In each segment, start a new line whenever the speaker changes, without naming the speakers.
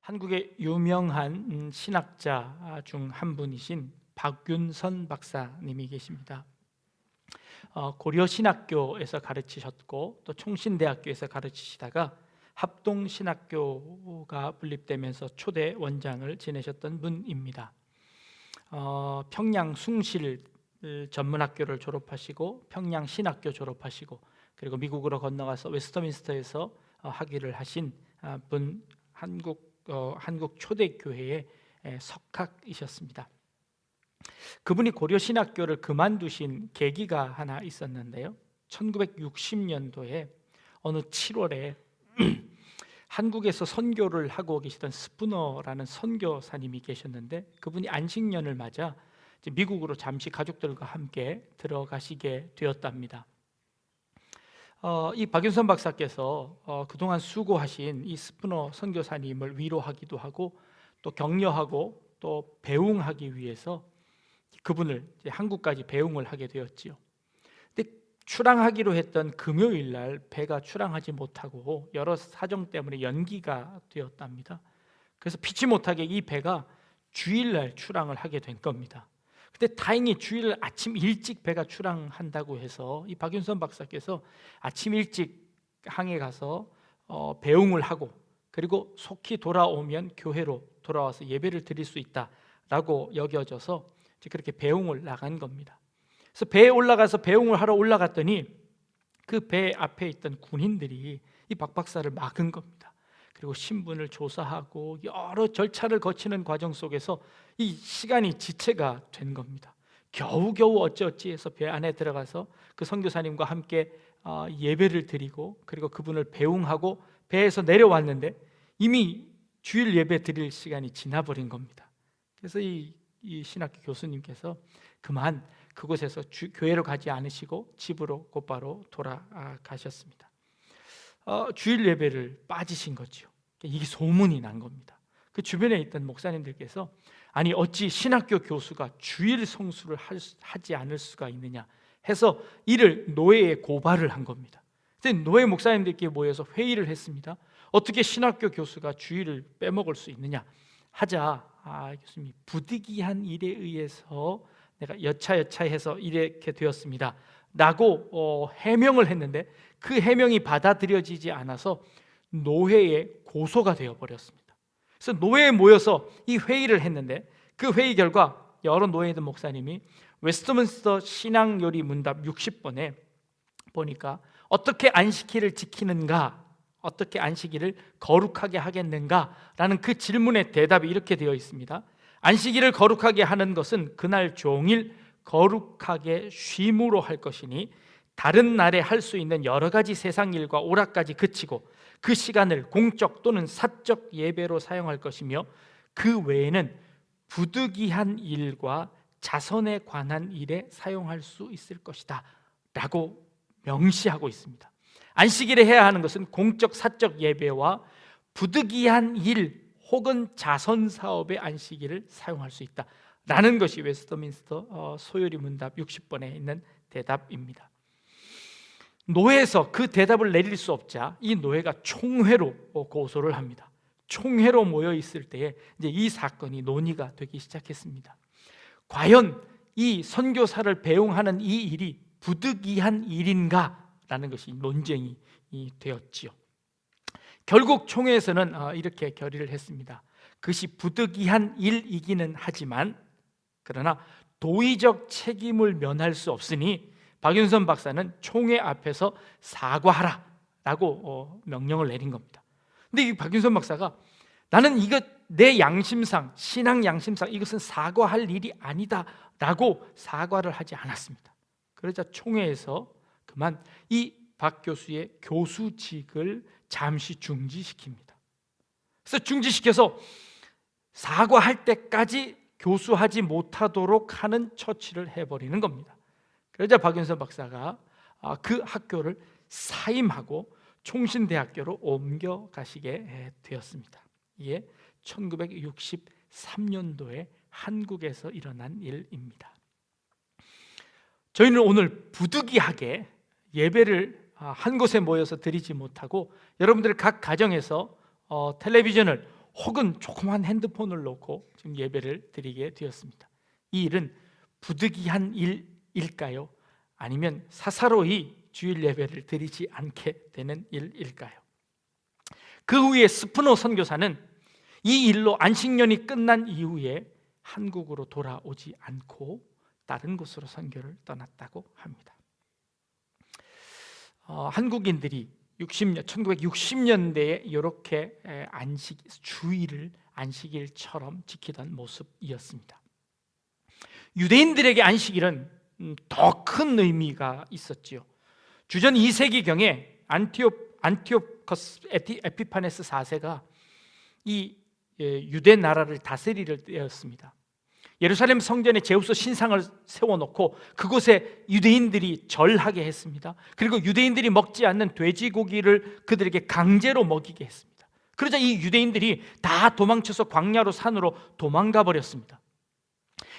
한국의 유명한 신학자 중 한 분이신 박윤선 박사님이 계십니다. 고려신학교에서 가르치셨고 또 총신대학교에서 가르치시다가 합동신학교가 분립되면서 초대 원장을 지내셨던 분입니다. 평양 숭실 전문학교를 졸업하시고 평양 신학교 졸업하시고 그리고 미국으로 건너가서 웨스터민스터에서 학위를 하신 분, 한국 초대교회의 석학이셨습니다. 그분이 고려신학교를 그만두신 계기가 하나 있었는데요, 1960년도에 어느 7월에 한국에서 선교를 하고 계시던 스푸너라는 선교사님이 계셨는데, 그분이 안식년을 맞아 미국으로 잠시 가족들과 함께 들어가시게 되었답니다. 이 박윤선 박사께서 그동안 수고하신 이 스푸너 선교사님을 위로하기도 하고 또 격려하고 또 배웅하기 위해서 그분을 이제 한국까지 배웅을 하게 되었지요. 근데 출항하기로 했던 금요일 날 배가 출항하지 못하고 여러 사정 때문에 연기가 되었답니다. 그래서 피치 못하게 이 배가 주일날 출항을 하게 된 겁니다. 근데 다행히 주일 아침 일찍 배가 출항한다고 해서 이 박윤선 박사께서 아침 일찍 항에 가서 배웅을 하고 그리고 속히 돌아오면 교회로 돌아와서 예배를 드릴 수 있다라고 여겨져서 그렇게 배웅을 나간 겁니다. 그래서 배에 올라가서 배웅을 하러 올라갔더니 그 배 앞에 있던 군인들이 이 박 박사를 막은 겁니다. 그리고 신분을 조사하고 여러 절차를 거치는 과정 속에서 이 시간이 지체가 된 겁니다. 겨우겨우 어찌어찌해서 배 안에 들어가서 그 선교사님과 함께 예배를 드리고 그리고 그분을 배웅하고 배에서 내려왔는데 이미 주일 예배 드릴 시간이 지나버린 겁니다. 그래서 이 신학교 교수님께서 그만 그곳에서 교회로 가지 않으시고 집으로 곧바로 돌아가셨습니다. 주일 예배를 빠지신 거죠. 이게 소문이 난 겁니다. 그 주변에 있던 목사님들께서 아니 어찌 신학교 교수가 주일 성수를 하지 않을 수가 있느냐 해서 이를 노예에 고발을 한 겁니다. 그래서 노예 목사님들끼리 모여서 회의를 했습니다. 어떻게 신학교 교수가 주일을 빼먹을 수 있느냐 하자 교수님이 부득이한 일에 의해서 내가 여차여차해서 이렇게 되었습니다 라고 해명을 했는데 그 해명이 받아들여지지 않아서 노회에 고소가 되어버렸습니다. 그래서 노회에 모여서 이 회의를 했는데 그 회의 결과 여러 노예들 목사님이 웨스트민스터 신앙요리 문답 60번에 보니까 어떻게 안식일을 지키는가, 어떻게 안식일을 거룩하게 하겠는가라는 그 질문의 대답이 이렇게 되어 있습니다. 안식일을 거룩하게 하는 것은 그날 종일 거룩하게 쉼으로 할 것이니 다른 날에 할 수 있는 여러 가지 세상 일과 오락까지 그치고 그 시간을 공적 또는 사적 예배로 사용할 것이며 그 외에는 부득이한 일과 자선에 관한 일에 사용할 수 있을 것이다 라고 명시하고 있습니다. 안식일에 해야 하는 것은 공적 사적 예배와 부득이한 일 혹은 자선 사업의 안식일을 사용할 수 있다라는 것이 웨스터민스터 소요리 문답 60번에 있는 대답입니다. 노회에서 그 대답을 내릴 수 없자 이 노회가 총회로 고소를 합니다. 총회로 모여 있을 때에 이제 이 사건이 논의가 되기 시작했습니다. 과연 이 선교사를 배웅하는 이 일이 부득이한 일인가라는 것이 논쟁이 되었지요. 결국 총회에서는 이렇게 결의를 했습니다. 그것이 부득이한 일이기는 하지만 그러나 도의적 책임을 면할 수 없으니 박윤선 박사는 총회 앞에서 사과하라라고 명령을 내린 겁니다. 근데 이 박윤선 박사가 나는 이것 내 양심상, 신앙 양심상 이것은 사과할 일이 아니다라고 사과를 하지 않았습니다. 그러자 총회에서 그만 이 박 교수의 교수직을 잠시 중지시킵니다. 그래서 중지시켜서 사과할 때까지 교수하지 못하도록 하는 처치를 해버리는 겁니다. 그러자 박윤선 박사가 그 학교를 사임하고 총신대학교로 옮겨가시게 되었습니다. 이게 1963년도에 한국에서 일어난 일입니다. 저희는 오늘 부득이하게 예배를 한 곳에 모여서 드리지 못하고 여러분들 각 가정에서 텔레비전을 혹은 조그만 핸드폰을 놓고 지금 예배를 드리게 되었습니다. 이 일은 부득이한 일일까요? 아니면 사사로이 주일 예배를 드리지 않게 되는 일일까요? 그 후에 스푸너 선교사는 이 일로 안식년이 끝난 이후에 한국으로 돌아오지 않고 다른 곳으로 선교를 떠났다고 합니다. 한국인들이 1960년대에 이렇게 주일을 안식일처럼 지키던 모습이었습니다. 유대인들에게 안식일은 더 큰 의미가 있었지요. 주전 2세기경에 안티오커스 에피파네스 4세가 이 유대 나라를 다스리려 되었습니다. 예루살렘 성전에 제우스 신상을 세워놓고 그곳에 유대인들이 절하게 했습니다. 그리고 유대인들이 먹지 않는 돼지고기를 그들에게 강제로 먹이게 했습니다. 그러자 이 유대인들이 다 도망쳐서 광야로 산으로 도망가 버렸습니다.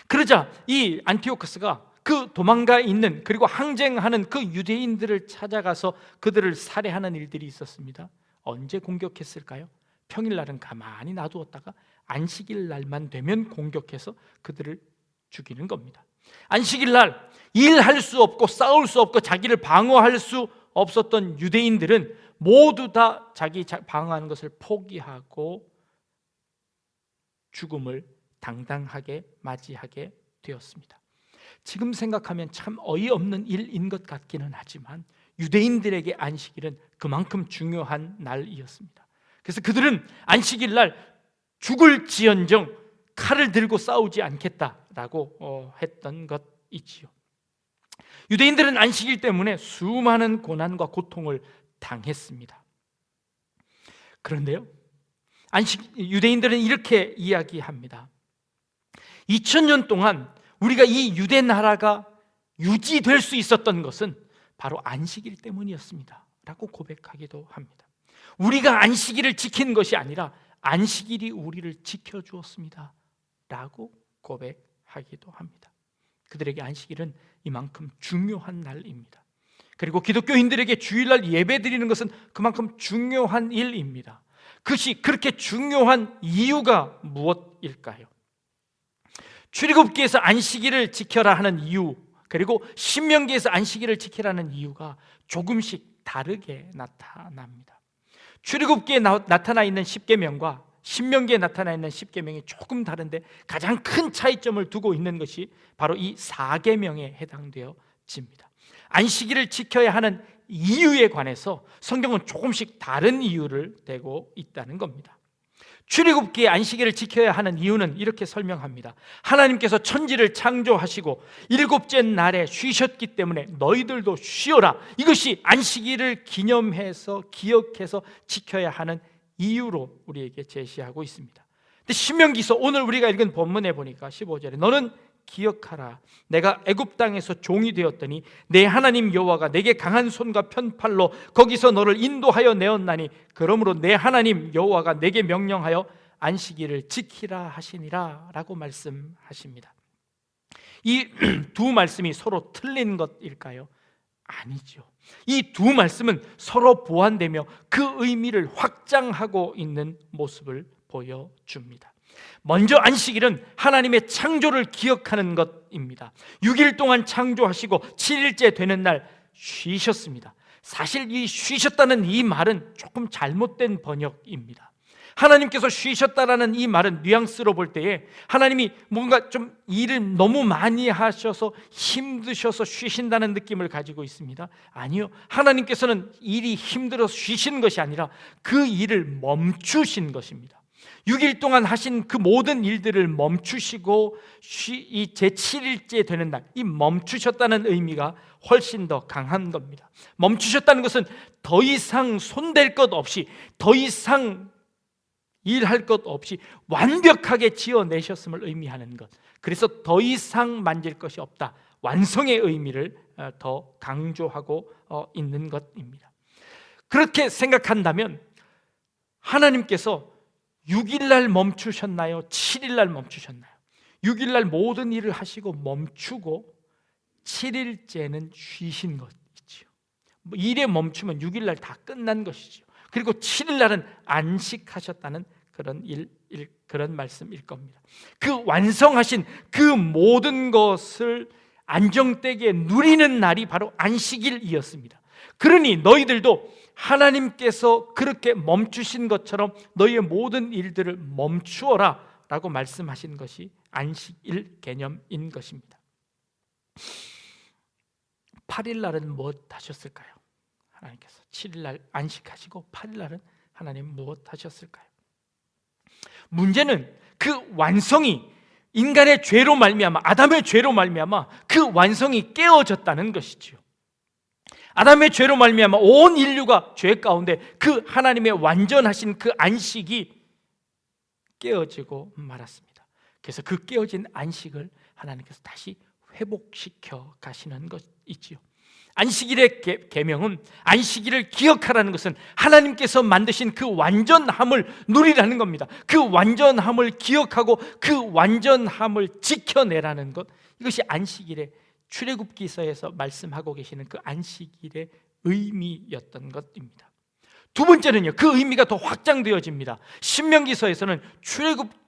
그러자 이 안티오커스가 그 도망가 있는 그리고 항쟁하는 그 유대인들을 찾아가서 그들을 살해하는 일들이 있었습니다. 언제 공격했을까요? 평일날은 가만히 놔두었다가 안식일 날만 되면 공격해서 그들을 죽이는 겁니다. 안식일 날 일할 수 없고 싸울 수 없고 자기를 방어할 수 없었던 유대인들은 모두 다 자기 방어하는 것을 포기하고 죽음을 당당하게 맞이하게 되었습니다. 지금 생각하면 참 어이없는 일인 것 같기는 하지만 유대인들에게 안식일은 그만큼 중요한 날이었습니다. 그래서 그들은 안식일 날 죽을지언정 칼을 들고 싸우지 않겠다라고 했던 것이지요. 유대인들은 안식일 때문에 수많은 고난과 고통을 당했습니다. 그런데요, 유대인들은 이렇게 이야기합니다. 2000년 동안 우리가 이 유대 나라가 유지될 수 있었던 것은 바로 안식일 때문이었습니다 라고 고백하기도 합니다. 우리가 안식일을 지킨 것이 아니라 안식일이 우리를 지켜주었습니다 라고 고백하기도 합니다. 그들에게 안식일은 이만큼 중요한 날입니다. 그리고 기독교인들에게 주일날 예배드리는 것은 그만큼 중요한 일입니다. 그것이 그렇게 중요한 이유가 무엇일까요? 출애굽기에서 안식일을 지켜라 하는 이유, 그리고 신명기에서 안식일을 지키라는 이유가 조금씩 다르게 나타납니다. 출애굽기에 나타나 있는 십계명과 신명기에 나타나 있는 십계명이 조금 다른데 가장 큰 차이점을 두고 있는 것이 바로 이 4계명에 해당되어집니다. 안식일을 지켜야 하는 이유에 관해서 성경은 조금씩 다른 이유를 대고 있다는 겁니다. 출애굽기에 안식일을 지켜야 하는 이유는 이렇게 설명합니다. 하나님께서 천지를 창조하시고 일곱째 날에 쉬셨기 때문에 너희들도 쉬어라. 이것이 안식일을 기념해서 기억해서 지켜야 하는 이유로 우리에게 제시하고 있습니다. 근데 신명기서 오늘 우리가 읽은 본문에 보니까 15절에 너는 기억하라. 내가 애굽 땅에서 종이 되었더니 내 하나님 여호와가 내게 강한 손과 편팔로 거기서 너를 인도하여 내었나니 그러므로 내 하나님 여호와가 내게 명령하여 안식일을 지키라 하시니라 라고 말씀하십니다. 이 두 말씀이 서로 틀린 것일까요? 아니죠. 이 두 말씀은 서로 보완되며 그 의미를 확장하고 있는 모습을 보여줍니다. 먼저 안식일은 하나님의 창조를 기억하는 것입니다. 6일 동안 창조하시고 7일째 되는 날 쉬셨습니다. 사실 이 쉬셨다는 이 말은 조금 잘못된 번역입니다. 하나님께서 쉬셨다라는 이 말은 뉘앙스로 볼 때에 하나님이 뭔가 좀 일을 너무 많이 하셔서 힘드셔서 쉬신다는 느낌을 가지고 있습니다. 아니요, 하나님께서는 일이 힘들어서 쉬신 것이 아니라 그 일을 멈추신 것입니다. 6일 동안 하신 그 모든 일들을 멈추시고 이 제7일째 되는 날, 이 멈추셨다는 의미가 훨씬 더 강한 겁니다. 멈추셨다는 것은 더 이상 손댈 것 없이, 더 이상 일할 것 없이 완벽하게 지어내셨음을 의미하는 것. 그래서 더 이상 만질 것이 없다, 완성의 의미를 더 강조하고 있는 것입니다. 그렇게 생각한다면 하나님께서 6일날 멈추셨나요? 7일날 멈추셨나요? 6일날 모든 일을 하시고 멈추고 7일째는 쉬신 것이지요. 일에 멈추면 6일날 다 끝난 것이지요. 그리고 7일날은 안식하셨다는 그런 말씀일 겁니다. 그 완성하신 그 모든 것을 안정되게 누리는 날이 바로 안식일이었습니다. 그러니 너희들도 하나님께서 그렇게 멈추신 것처럼 너희의 모든 일들을 멈추어라 라고 말씀하신 것이 안식일 개념인 것입니다. 8일 날은 무엇 하셨을까요? 하나님께서 7일 날 안식하시고 8일 날은 하나님 무엇 하셨을까요? 문제는 그 완성이 인간의 죄로 말미암아, 아담의 죄로 말미암아 그 완성이 깨어졌다는 것이지요. 아담의 죄로 말미암아 온 인류가 죄 가운데 그 하나님의 완전하신 그 안식이 깨어지고 말았습니다. 그래서 그 깨어진 안식을 하나님께서 다시 회복시켜 가시는 것이지요. 안식일의 계명은, 안식일을 기억하라는 것은 하나님께서 만드신 그 완전함을 누리라는 겁니다. 그 완전함을 기억하고 그 완전함을 지켜내라는 것, 이것이 안식일의 출애굽기서에서 말씀하고 계시는 그 안식일의 의미였던 것입니다. 두 번째는요, 그 의미가 더 확장되어집니다. 신명기서에서는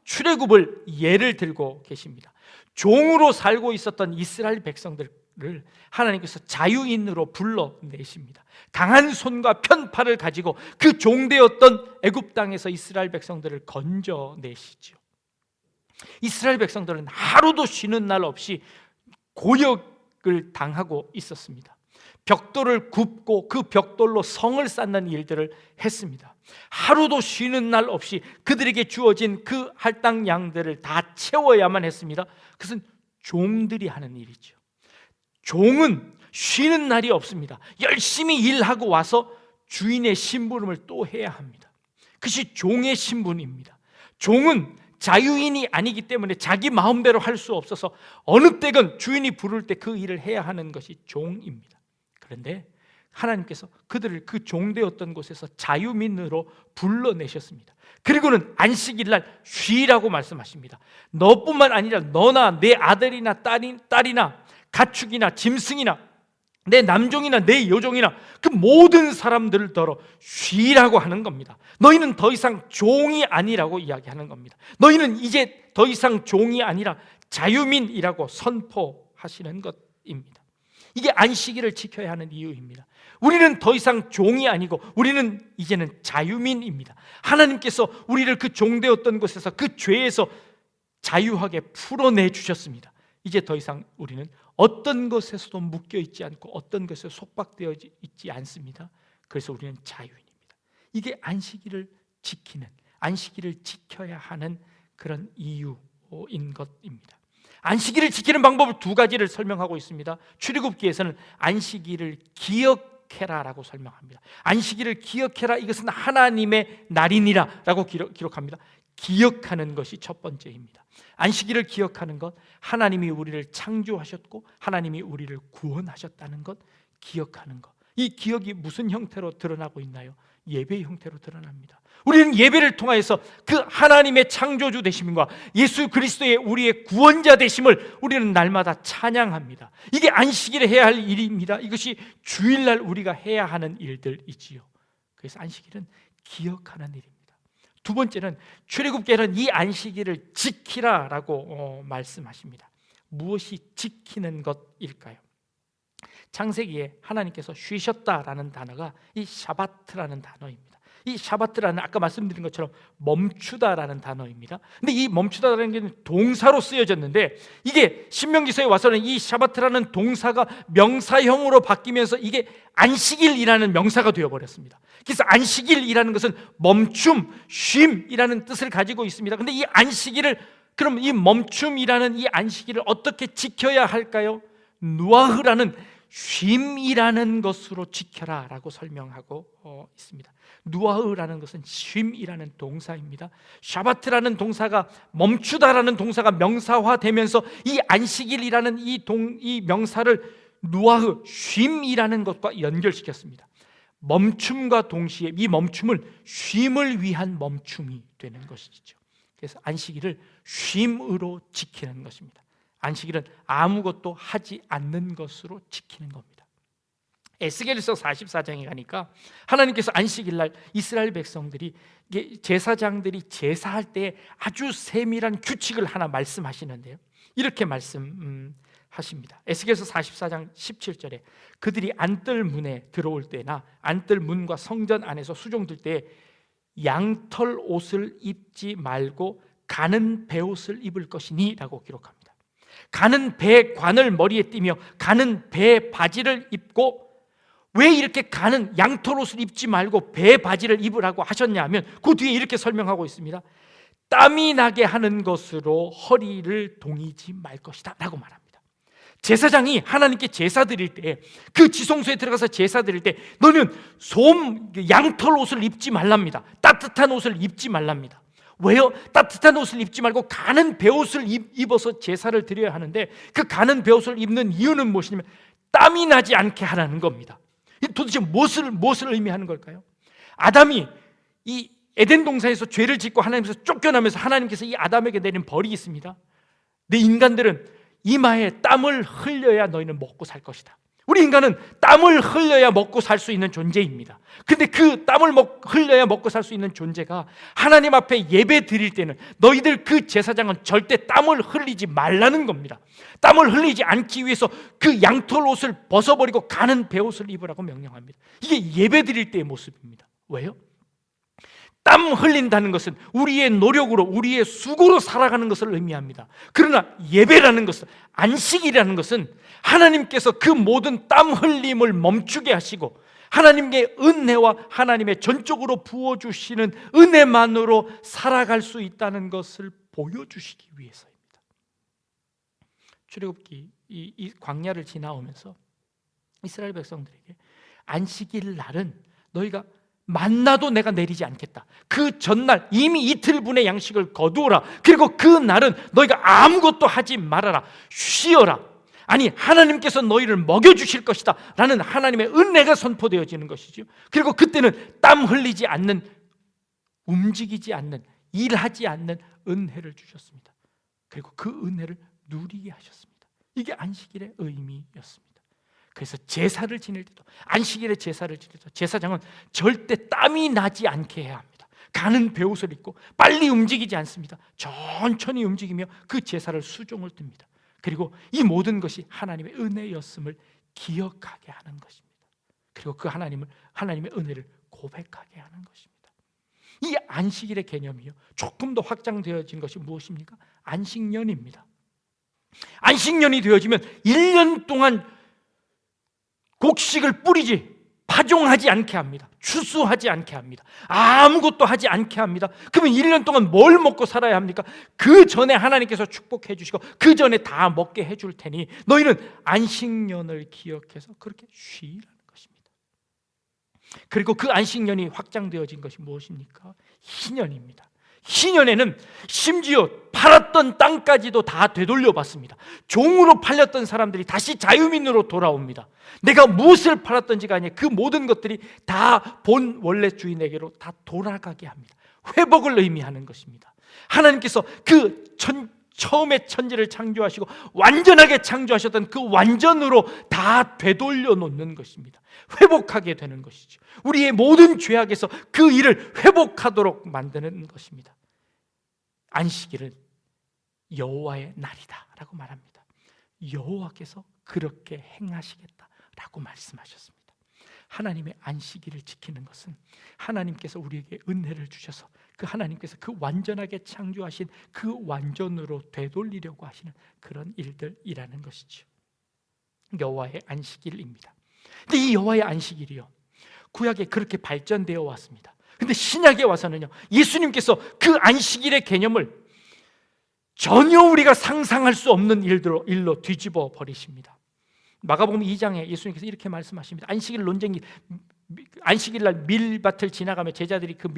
출애굽을 예를 들고 계십니다. 종으로 살고 있었던 이스라엘 백성들을 하나님께서 자유인으로 불러내십니다. 강한 손과 편팔을 가지고 그 종되었던 애굽 땅에서 이스라엘 백성들을 건져내시죠. 이스라엘 백성들은 하루도 쉬는 날 없이 고역을 당하고 있었습니다. 벽돌을 굽고 그 벽돌로 성을 쌓는 일들을 했습니다. 하루도 쉬는 날 없이 그들에게 주어진 그 할당 양들을 다 채워야만 했습니다. 그것은 종들이 하는 일이죠. 종은 쉬는 날이 없습니다. 열심히 일하고 와서 주인의 심부름을 또 해야 합니다. 그것이 종의 신분입니다. 종은 자유인이 아니기 때문에 자기 마음대로 할 수 없어서 어느 때건 주인이 부를 때 그 일을 해야 하는 것이 종입니다. 그런데 하나님께서 그들을 그 종되었던 곳에서 자유민으로 불러내셨습니다. 그리고는 안식일 날 쉬라고 말씀하십니다. 너뿐만 아니라 너나 내 아들이나 딸이나 가축이나 짐승이나 내 남종이나 내 여종이나 그 모든 사람들을 더러 쉬라고 하는 겁니다. 너희는 더 이상 종이 아니라고 이야기하는 겁니다. 너희는 이제 더 이상 종이 아니라 자유민이라고 선포하시는 것입니다. 이게 안식일을 지켜야 하는 이유입니다. 우리는 더 이상 종이 아니고 우리는 이제는 자유민입니다. 하나님께서 우리를 그 종되었던 곳에서 그 죄에서 자유하게 풀어내 주셨습니다. 이제 더 이상 우리는 어떤 것에서도 묶여 있지 않고 어떤 것에 속박되어 있지 않습니다. 그래서 우리는 자유인입니다. 이게 안식일을 지키는, 안식일을 지켜야 하는 그런 이유인 것입니다. 안식일을 지키는 방법을 두 가지를 설명하고 있습니다. 출애굽기에서는 안식일을 기억해라라고 설명합니다. 안식일을 기억해라, 이것은 하나님의 날이니라라고 기록합니다. 기억하는 것이 첫 번째입니다. 안식일을 기억하는 것, 하나님이 우리를 창조하셨고 하나님이 우리를 구원하셨다는 것 기억하는 것. 이 기억이 무슨 형태로 드러나고 있나요? 예배의 형태로 드러납니다. 우리는 예배를 통하여서 그 하나님의 창조주 되심과 예수 그리스도의 우리의 구원자 되심을 우리는 날마다 찬양합니다. 이게 안식일에 해야 할 일입니다. 이것이 주일날 우리가 해야 하는 일들이지요. 그래서 안식일은 기억하는 일입니다. 두 번째는 출애굽기에는 이 안식일을 지키라라고 말씀하십니다. 무엇이 지키는 것일까요? 창세기에 하나님께서 쉬셨다라는 단어가 이 샤바트라는 단어입니다. 이 샤바트라는, 아까 말씀드린 것처럼 멈추다라는 단어입니다. 근데 이 멈추다라는 게 동사로 쓰여졌는데, 이게 신명기서에 와서는 이 샤바트라는 동사가 명사형으로 바뀌면서 이게 안식일이라는 명사가 되어버렸습니다. 그래서 안식일이라는 것은 멈춤, 쉼이라는 뜻을 가지고 있습니다. 근데 이 안식일을, 그럼 이 멈춤이라는 이 안식일을 어떻게 지켜야 할까요? 누아흐라는 쉼이라는 것으로 지켜라 라고 설명하고 있습니다. 누아흐라는 것은 쉼이라는 동사입니다. 샤바트라는 동사가, 멈추다라는 동사가 명사화되면서 이 안식일이라는 이 명사를 누아흐, 쉼이라는 것과 연결시켰습니다. 멈춤과 동시에 이 멈춤을 쉼을 위한 멈춤이 되는 것이죠. 그래서 안식일을 쉼으로 지키는 것입니다. 안식일은 아무것도 하지 않는 것으로 지키는 겁니다. 에스겔서 44장에 가니까 하나님께서 안식일 날 이스라엘 백성들이, 제사장들이 제사할 때 아주 세밀한 규칙을 하나 말씀하시는데요, 이렇게 말씀하십니다. 에스겔서 44장 17절에 그들이 안뜰 문에 들어올 때나 안뜰 문과 성전 안에서 수종들 때 양털 옷을 입지 말고 가는 베옷을 입을 것이니 라고 기록합니다. 가는 배 관을 머리에 띠며 가는 배 바지를 입고, 왜 이렇게 가는 양털 옷을 입지 말고 배 바지를 입으라고 하셨냐 하면 그 뒤에 이렇게 설명하고 있습니다. 땀이 나게 하는 것으로 허리를 동이지 말 것이다 라고 말합니다. 제사장이 하나님께 제사 드릴 때, 그 지성소에 들어가서 제사 드릴 때 너는 양털 옷을 입지 말랍니다. 따뜻한 옷을 입지 말랍니다. 왜요? 따뜻한 옷을 입지 말고 가는 베옷을 입어서 제사를 드려야 하는데, 그 가는 베옷을 입는 이유는 무엇이냐면 땀이 나지 않게 하라는 겁니다. 도대체 무엇을 의미하는 걸까요? 아담이 이 에덴 동산에서 죄를 짓고 하나님께서 쫓겨나면서 하나님께서 이 아담에게 내린 벌이 있습니다. 내 인간들은 이마에 땀을 흘려야 너희는 먹고 살 것이다. 우리 인간은 땀을 흘려야 먹고 살 수 있는 존재입니다. 근데 그 땀을 흘려야 먹고 살 수 있는 존재가 하나님 앞에 예배 드릴 때는 너희들 그 제사장은 절대 땀을 흘리지 말라는 겁니다. 땀을 흘리지 않기 위해서 그 양털 옷을 벗어버리고 가는 베옷을 입으라고 명령합니다. 이게 예배 드릴 때의 모습입니다. 왜요? 땀 흘린다는 것은 우리의 노력으로, 우리의 수고로 살아가는 것을 의미합니다. 그러나 예배라는 것은, 안식이라는 것은 하나님께서 그 모든 땀 흘림을 멈추게 하시고 하나님의 은혜와 하나님의 전적으로 부어주시는 은혜만으로 살아갈 수 있다는 것을 보여주시기 위해서입니다. 출애굽기 이 광야를 지나오면서 이스라엘 백성들에게 안식일 날은 너희가 만나도 내가 내리지 않겠다. 그 전날 이미 이틀분의 양식을 거두어라. 그리고 그 날은 너희가 아무것도 하지 말아라. 쉬어라. 아니, 하나님께서 너희를 먹여주실 것이다 라는 하나님의 은혜가 선포되어지는 것이죠. 그리고 그때는 땀 흘리지 않는, 움직이지 않는, 일하지 않는 은혜를 주셨습니다. 그리고 그 은혜를 누리게 하셨습니다. 이게 안식일의 의미였습니다. 그래서 제사를 지낼 때도, 안식일에 제사를 지낼 때도 제사장은 절대 땀이 나지 않게 해야 합니다. 가는 베옷을 입고 빨리 움직이지 않습니다. 천천히 움직이며 그 제사를 수종을 듭니다. 그리고 이 모든 것이 하나님의 은혜였음을 기억하게 하는 것입니다. 그리고 그 하나님의 은혜를 고백하게 하는 것입니다. 이 안식일의 개념이요, 조금 더 확장되어진 것이 무엇입니까? 안식년입니다. 안식년이 되어지면 1년 동안 곡식을 뿌리지, 파종하지 않게 합니다. 추수하지 않게 합니다. 아무것도 하지 않게 합니다. 그러면 1년 동안 뭘 먹고 살아야 합니까? 그 전에 하나님께서 축복해 주시고 그 전에 다 먹게 해줄 테니 너희는 안식년을 기억해서 그렇게 쉬라는 것입니다. 그리고 그 안식년이 확장되어진 것이 무엇입니까? 희년입니다. 희년에는 심지어 팔았던 땅까지도 다 되돌려 받습니다. 종으로 팔렸던 사람들이 다시 자유민으로 돌아옵니다. 내가 무엇을 팔았던지가 아니라 그 모든 것들이 다 본 원래 주인에게로 다 돌아가게 합니다. 회복을 의미하는 것입니다. 하나님께서 그 처음에 천지를 창조하시고 완전하게 창조하셨던 그 완전으로 다 되돌려 놓는 것입니다. 회복하게 되는 것이죠. 우리의 모든 죄악에서 그 일을 회복하도록 만드는 것입니다. 안식일은 여호와의 날이다 라고 말합니다. 여호와께서 그렇게 행하시겠다라고 말씀하셨습니다. 하나님의 안식일을 지키는 것은 하나님께서 우리에게 은혜를 주셔서 그 하나님께서 그 완전하게 창조하신 그 완전으로 되돌리려고 하시는 그런 일들이라는 것이죠. 여호와의 안식일입니다. 근데 이 여호와의 안식일이요, 구약에 그렇게 발전되어 왔습니다. 근데 신약에 와서는요, 예수님께서 그 안식일의 개념을 전혀 우리가 상상할 수 없는 일로 뒤집어 버리십니다. 마가복음 2장에 예수님께서 이렇게 말씀하십니다. 안식일 날 밀밭을 지나가며 제자들이 그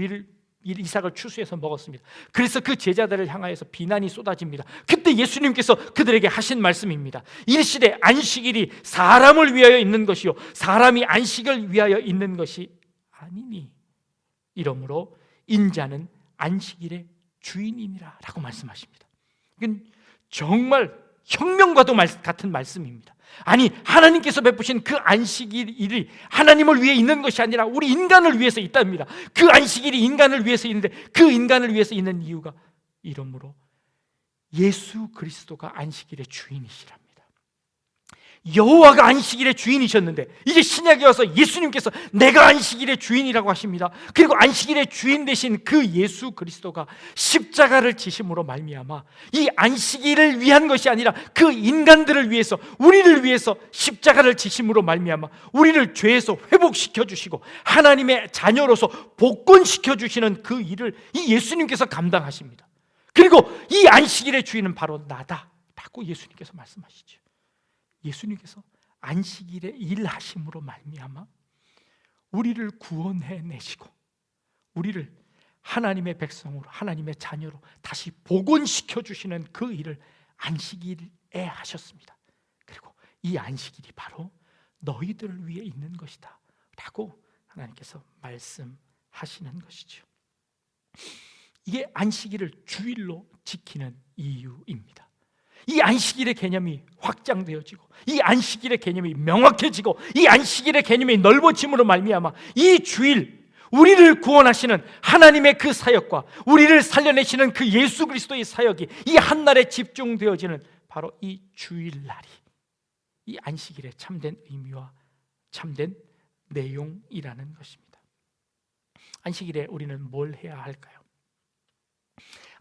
이삭을 추수해서 먹었습니다. 그래서 그 제자들을 향하여서 비난이 쏟아집니다. 그때 예수님께서 그들에게 하신 말씀입니다. 일시대 안식일이 사람을 위하여 있는 것이요 사람이 안식을 위하여 있는 것이 아니니 이러므로 인자는 안식일의 주인이니라 라고 말씀하십니다. 이건 정말 혁명과도 같은 말씀입니다. 아니, 하나님께서 베푸신 그 안식일이 하나님을 위해 있는 것이 아니라 우리 인간을 위해서 있답니다. 그 안식일이 인간을 위해서 있는데 그 인간을 위해서 있는 이유가 이러므로 예수 그리스도가 안식일의 주인이시랍니다. 여호와가 안식일의 주인이셨는데 이제 신약에 와서 예수님께서 내가 안식일의 주인이라고 하십니다. 그리고 안식일의 주인 되신 그 예수 그리스도가 십자가를 지심으로 말미암아 이 안식일을 위한 것이 아니라 그 인간들을 위해서, 우리를 위해서 십자가를 지심으로 말미암아 우리를 죄에서 회복시켜 주시고 하나님의 자녀로서 복권시켜 주시는 그 일을 이 예수님께서 감당하십니다. 그리고 이 안식일의 주인은 바로 나다라고 예수님께서 말씀하시죠. 예수님께서 안식일에 일하심으로 말미암아 우리를 구원해 내시고 우리를 하나님의 백성으로, 하나님의 자녀로 다시 복원시켜 주시는 그 일을 안식일에 하셨습니다. 그리고 이 안식일이 바로 너희들을 위해 있는 것이다 라고 하나님께서 말씀하시는 것이죠. 이게 안식일을 주일로 지키는 이유입니다. 이 안식일의 개념이 확장되어지고 이 안식일의 개념이 명확해지고 이 안식일의 개념이 넓어짐으로 말미암아 이 주일, 우리를 구원하시는 하나님의 그 사역과 우리를 살려내시는 그 예수 그리스도의 사역이 이 한날에 집중되어지는 바로 이 주일날이 이 안식일의 참된 의미와 참된 내용이라는 것입니다. 안식일에 우리는 뭘 해야 할까요?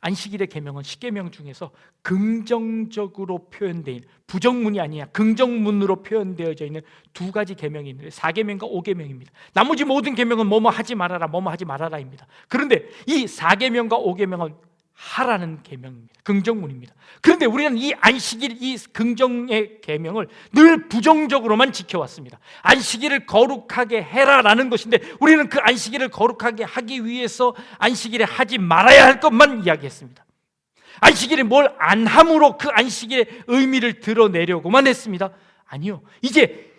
안식일의 계명은 십계명 중에서 긍정적으로 표현된, 부정문이 아니야 긍정문으로 표현되어져 있는 두 가지 계명이 있는데 4계명과 5계명입니다. 나머지 모든 계명은 뭐뭐 하지 말아라, 뭐뭐 하지 말아라입니다. 그런데 이 4계명과 5계명은 하라는 계명입니다. 긍정문입니다. 그런데 우리는 이 안식일, 이 긍정의 계명을 늘 부정적으로만 지켜왔습니다. 안식일을 거룩하게 해라라는 것인데 우리는 그 안식일을 거룩하게 하기 위해서 안식일에 하지 말아야 할 것만 이야기했습니다. 안식일에 뭘 안 함으로 그 안식일의 의미를 드러내려고만 했습니다. 아니요, 이제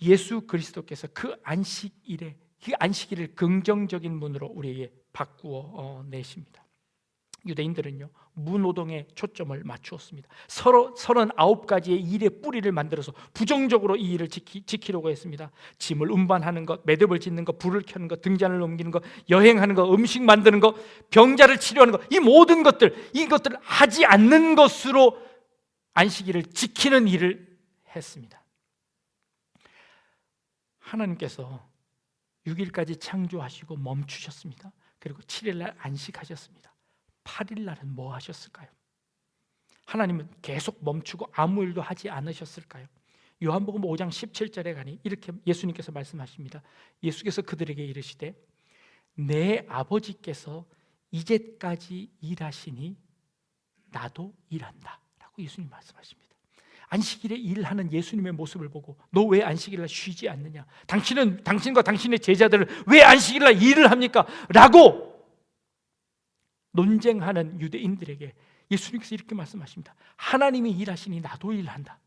예수 그리스도께서 그 안식일을 긍정적인 문으로 우리에게 바꾸어 내십니다. 유대인들은요, 무노동에 초점을 맞추었습니다. 39가지의 일의 뿌리를 만들어서 부정적으로 이 일을 지키려고 했습니다. 짐을 운반하는 것, 매듭을 짓는 것, 불을 켜는 것, 등잔을 옮기는 것, 여행하는 것, 음식 만드는 것, 병자를 치료하는 것, 이 모든 것들, 이것들을 하지 않는 것으로 안식일을 지키는 일을 했습니다. 하나님께서 6일까지 창조하시고 멈추셨습니다. 그리고 7일날 안식하셨습니다. 8일날은 뭐 하셨을까요? 하나님은 계속 멈추고 아무 일도 하지 않으셨을까요? 요한복음 5장 17절에 가니 이렇게 예수님께서 말씀하십니다. 예수께서 그들에게 이르시되 내 아버지께서 이제까지 일하시니 나도 일한다 라고 예수님 말씀하십니다. 안식일에 일하는 예수님의 모습을 보고 너 왜 안식일날 쉬지 않느냐? 당신과 당신의 제자들은 왜 안식일날 일을 합니까? 라고 논쟁하는 유대인들에게 예수님께서 이렇게 말씀하십니다. 하나님이 일하시니 나도 일한다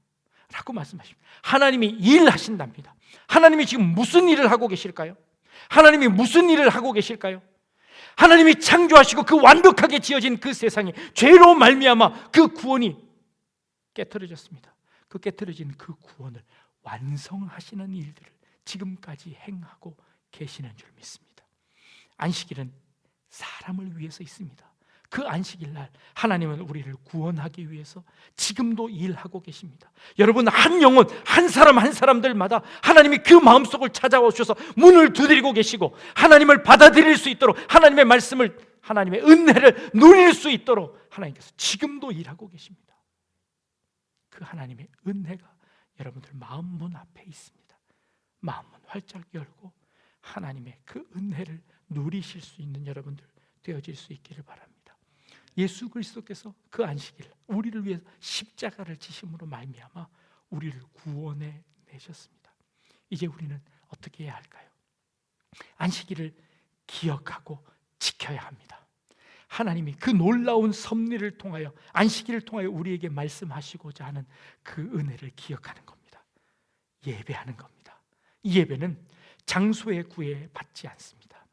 라고 말씀하십니다. 하나님이 일하신답니다. 하나님이 지금 무슨 일을 하고 계실까요? 하나님이 무슨 일을 하고 계실까요? 하나님이 창조하시고 그 완벽하게 지어진 그 세상에 죄로 말미암아 그 구원이 깨트려졌습니다. 그 깨트려진 그 구원을 완성하시는 일들을 지금까지 행하고 계시는 줄 믿습니다. 안식일은 사람을 위해서 있습니다. 그 안식일날 하나님은 우리를 구원하기 위해서 지금도 일하고 계십니다. 여러분, 한 영혼, 한 사람 한 사람들마다 하나님이 그 마음속을 찾아오셔서 문을 두드리고 계시고 하나님을 받아들일 수 있도록 하나님의 말씀을, 하나님의 은혜를 누릴 수 있도록 하나님께서 지금도 일하고 계십니다. 그 하나님의 은혜가 여러분들 마음 문 앞에 있습니다. 마음 문 활짝 열고 하나님의 그 은혜를 누리실 수 있는 여러분들 되어질 수 있기를 바랍니다. 예수 그리스도께서 그 안식일 우리를 위해 십자가를 지심으로 말미암아 우리를 구원해 내셨습니다. 이제 우리는 어떻게 해야 할까요? 안식일을 기억하고 지켜야 합니다. 하나님이 그 놀라운 섭리를 통하여, 안식일을 통하여 우리에게 말씀하시고자 하는 그 은혜를 기억하는 겁니다. 예배하는 겁니다. 이 예배는 장소에 구애받지 않습니다.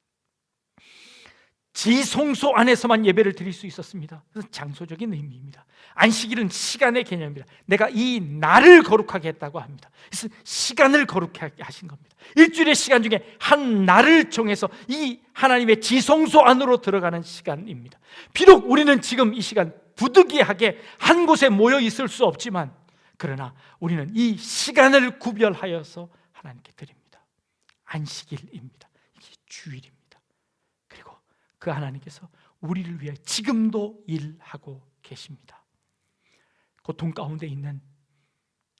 지성소 안에서만 예배를 드릴 수 있었습니다. 그래서 장소적인 의미입니다. 안식일은 시간의 개념입니다. 내가 이 날을 거룩하게 했다고 합니다. 그래서 시간을 거룩하게 하신 겁니다. 일주일의 시간 중에 한 날을 정해서 이 하나님의 지성소 안으로 들어가는 시간입니다. 비록 우리는 지금 이 시간 부득이하게 한 곳에 모여 있을 수 없지만, 그러나 우리는 이 시간을 구별하여서 하나님께 드립니다. 안식일입니다. 이게 주일입니다. 그리고 그 하나님께서 우리를 위해 지금도 일하고 계십니다. 고통 가운데 있는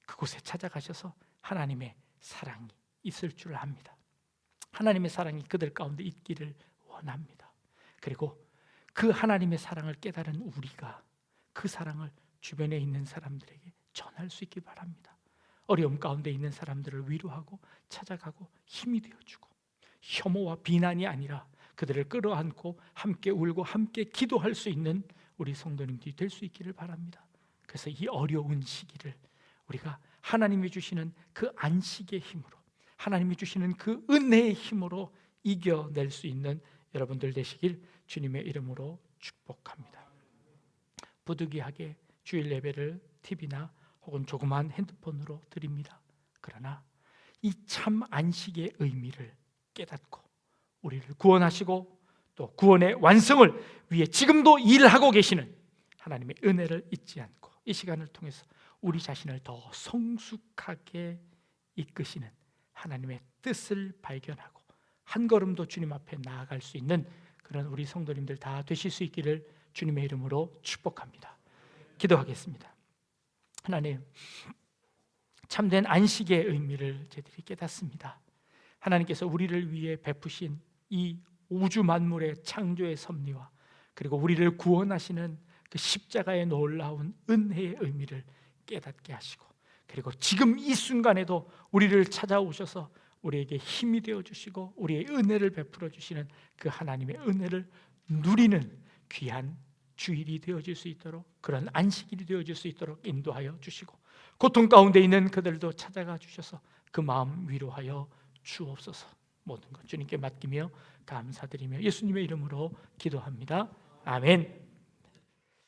그곳에 찾아가셔서 하나님의 사랑이 있을 줄 압니다. 하나님의 사랑이 그들 가운데 있기를 원합니다. 그리고 그 하나님의 사랑을 깨달은 우리가 그 사랑을 주변에 있는 사람들에게 전할 수 있기 바랍니다. 어려움 가운데 있는 사람들을 위로하고 찾아가고 힘이 되어주고, 혐오와 비난이 아니라 그들을 끌어안고 함께 울고 함께 기도할 수 있는 우리 성도님들이 될 수 있기를 바랍니다. 그래서 이 어려운 시기를 우리가 하나님이 주시는 그 안식의 힘으로, 하나님이 주시는 그 은혜의 힘으로 이겨낼 수 있는 여러분들 되시길 주님의 이름으로 축복합니다. 부득이하게 주일 예배를 TV나 혹은 조그마한 핸드폰으로 드립니다. 그러나 이 참 안식의 의미를 깨닫고 우리를 구원하시고 또 구원의 완성을 위해 지금도 일하고 계시는 하나님의 은혜를 잊지 않고 이 시간을 통해서 우리 자신을 더 성숙하게 이끄시는 하나님의 뜻을 발견하고 한 걸음도 주님 앞에 나아갈 수 있는 그런 우리 성도님들 다 되실 수 있기를 주님의 이름으로 축복합니다. 기도하겠습니다. 하나님, 참된 안식의 의미를 저희들이 깨닫습니다. 하나님께서 우리를 위해 베푸신 이 우주 만물의 창조의 섭리와 그리고 우리를 구원하시는 그 십자가의 놀라운 은혜의 의미를 깨닫게 하시고, 그리고 지금 이 순간에도 우리를 찾아오셔서 우리에게 힘이 되어주시고 우리의 은혜를 베풀어 주시는 그 하나님의 은혜를 누리는 귀한 주일이 되어질 수 있도록, 그런 안식일이 되어질 수 있도록 인도하여 주시고, 고통 가운데 있는 그들도 찾아가 주셔서 그 마음 위로하여 주옵소서. 모든 것 주님께 맡기며 감사드리며 예수님의 이름으로 기도합니다. 아멘.